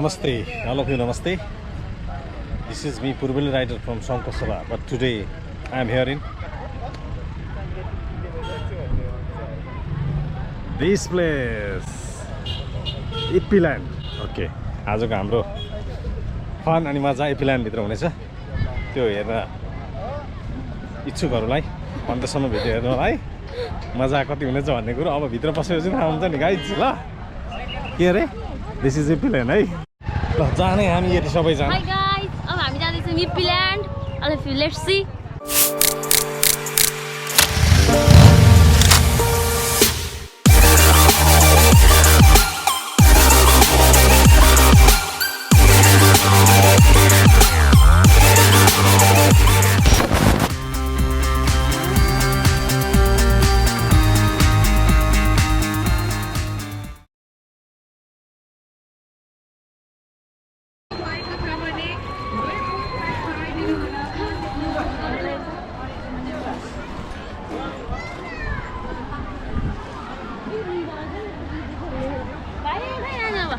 Namaste, all of you namaste. This is me, Purbeli Rider from Sankasala, but today I am here in this place, Yippie land. Okay, आजको हाम्रो fun अनि मजा Yippie land भित्र हुनेछ। त्यो हेर्न इच्छुकहरुलाई अन्तसम्म भिडियो हेर्नु होला है। मजा कति हुनेछ भन्ने कुरो अब भित्र पसेपछि थाहा हुन्छ नि गाइज ल। के रे? This is Yippie land है। ल जाने हामी यति सबै जाने। Hi guys, अब हामी जाँदै छौं Yippie land. Let's see.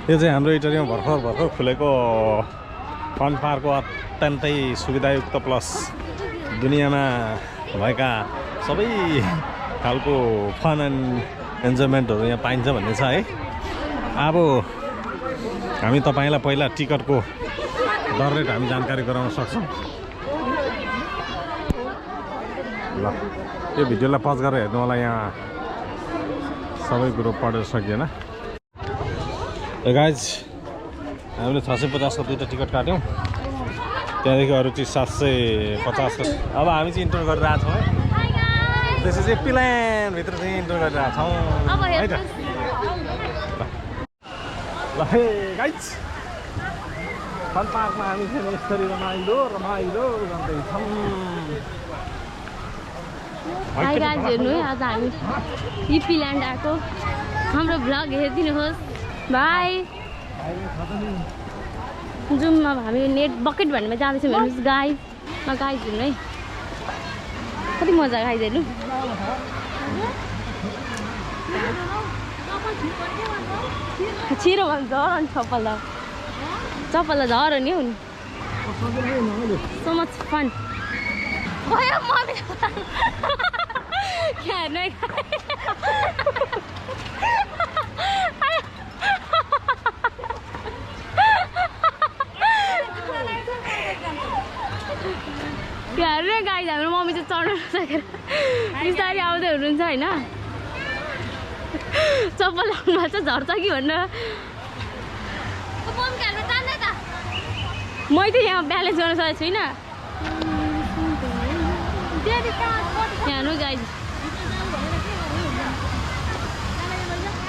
यो चाहिँ हाम्रो इटहरमा भर्खर खुलेको फन पार्कको अत्यन्तै सुविधायुक्त प्लस दुनियाँमा भएका सबै खालको फन एन्ड इन्जोयमेन्टहरु यहाँ पाइन्छ भन्ने छ है। अब हामी तपाईलाई पहिला टिकटको दर रेट हामी जानकारी गराउन सक्छौं। ल यो भिडियोलाई पज गरेर हेर्नु होला, यहाँ सबै कुरो पढेर सकिएन। गाइज हामीले 650 को दुईटा टिकट काट्यौं, त्यहाँदेखि अरु चाहिँ 750 को। अब हामी चाहिँ इन्टर गरिरहेका छौं है। त्यसै Yippie land भित्र चाहिँ इन्टर गरिरहेका छौं है त। ल हे गाइज फन पार्कमा हामी चाहिँ यसरी रमाइलो गर्दै छौं। हाय गाइज हेर्नु है, आज हामी Yippie land आएको। हाम्रो भ्लग हेरिदिनुहोस्। बाई। जुममा हामी नेट बकेट भन्नेमा जाँदैछौँ हेर्नुहोस् गाइज। ल गाइज हेर्नु है, कति मजा गाइज हेर्नु। छिरो भन्छ झर नि चप्पल त झर नि हौ नि। So much fun. गयो मम्मी हेर्नु है। हेर्नु गाइज हाम्रो मम्मी चाहिँ चढ्न नसकेर बिस्तारै आउँदै हुनुहुन्छ होइन। चप्पल लाउनुमा चाहिँ झर्छ कि भनेर मै त यहाँ ब्यालेन्स गर्न सकेको छुइनँ। हेर्नु गाइज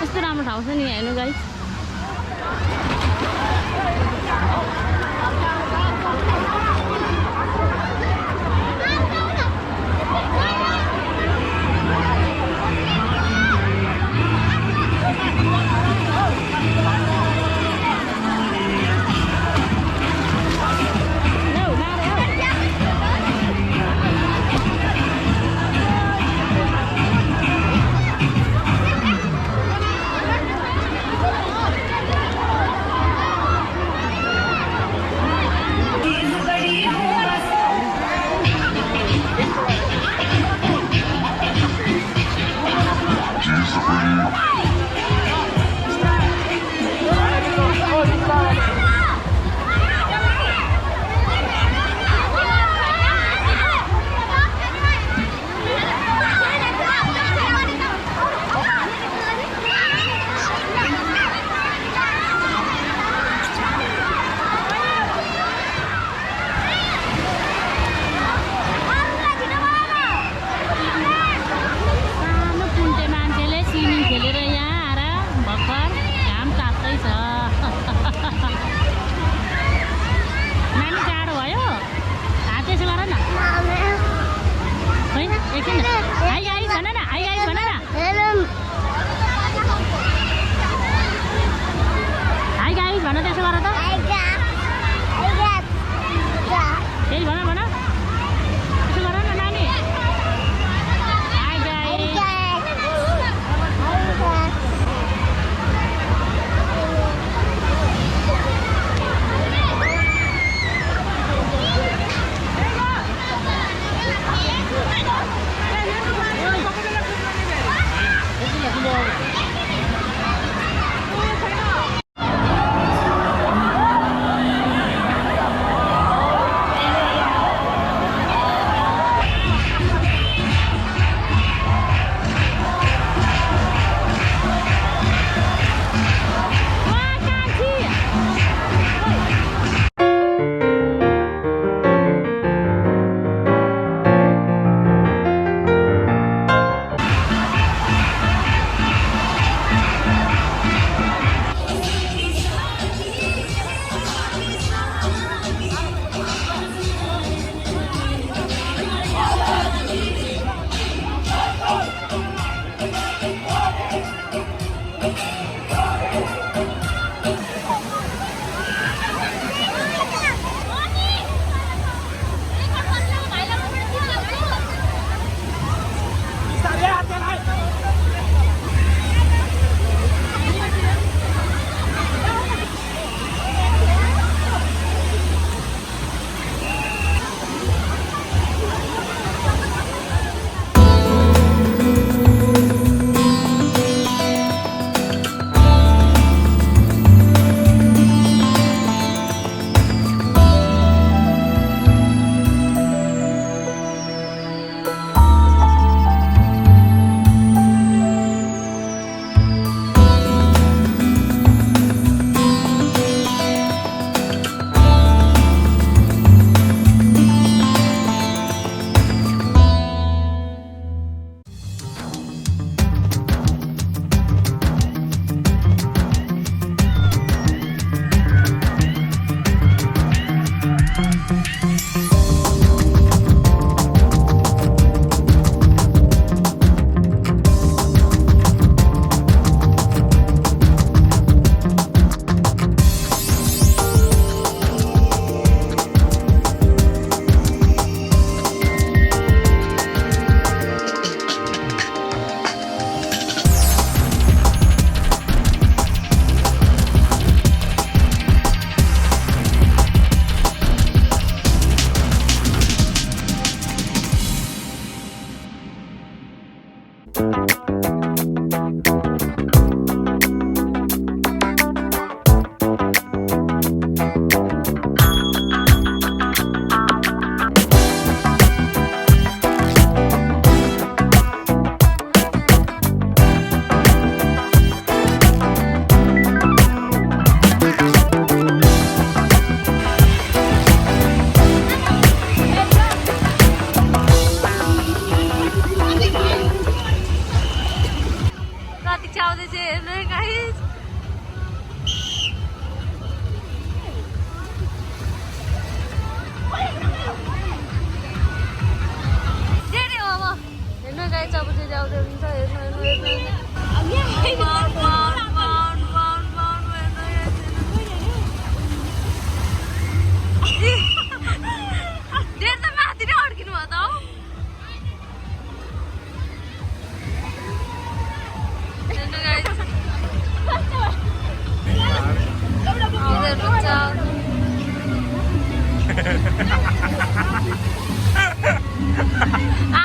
कस्तो राम्रो ठाउँ छ नि, हेर्नु गाइज।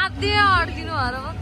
आधी अड्किनु भएर पो त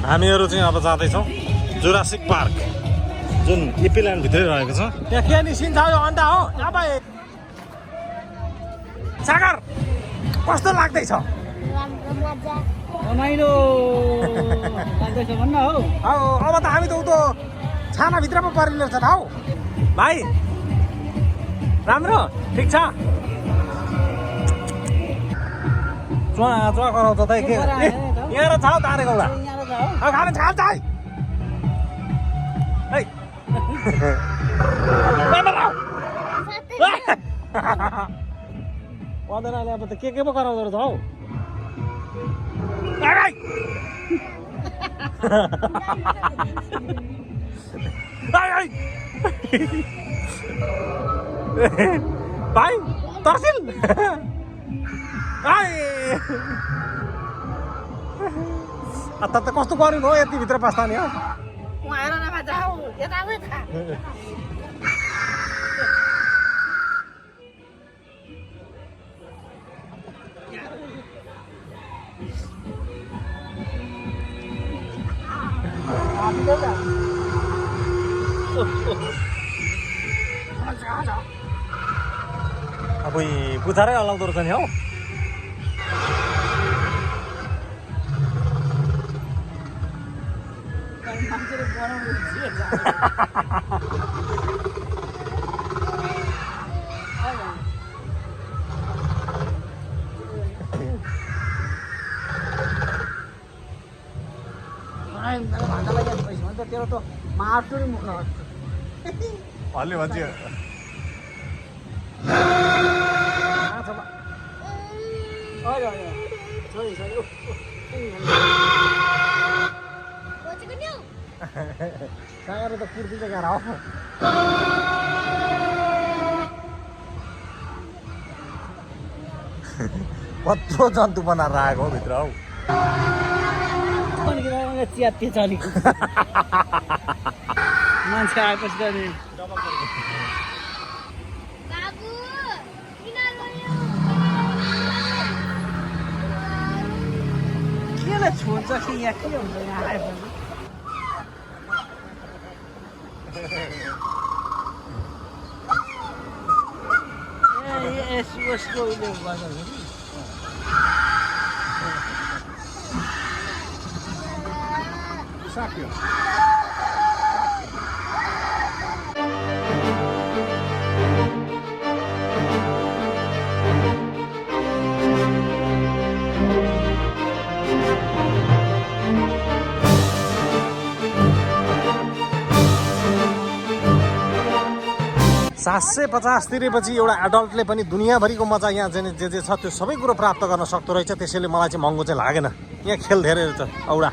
हामीहरू चाहिँ अब जाँदैछौँ जुरासिक पार्क जुन इप्पी ल्यान्ड भित्रै रहेको छ। यहाँ के निस्किन्छ यो अन्डा हो अब सागर कस्तो लाग्दैछ? रमाइलो लाग्दैछ भन्न हो। अब त हामी त उतो छानाभित्र पो परिरहेछ त हौ भाइ। राम्रो ठिक छ चुवा चुवा गराउँछ त के यहाँ छ तारेको एउटा खाने छाल चाहिँ पँधराले अब त के पो गराउँदो रहेछ हौ। भाइ तर्सिल त कस्तो गर्नु हो यति भित्र पस्दा नि हौ। अब बुझारै हल्लाउँदो रहेछ नि हौ। तेरो त मार्छु नि मुख हल्ले भन्छ सागर त कुर्ती चाहिँ गाह्रो हो। कत्रो जन्तु बनाएर आएको हो भित्र हौ। च्यात्ते चलेको मान्छे आएपछि त अनि केलाई छोड्छ कि यहाँ के हुन्छ यहाँ आएपछि यसको उहिले गर्दाखेरि सक्यो $750 तिरेपछि एउटा एडल्टले पनि दुनियाँभरिको मजा यहाँ चाहिँ जे छ त्यो सबै कुरो प्राप्त गर्न सक्दो रहेछ त्यसैले मलाई चाहिँ महँगो चाहिँ लागेन यहाँ खेल धेरै रहेछ औडा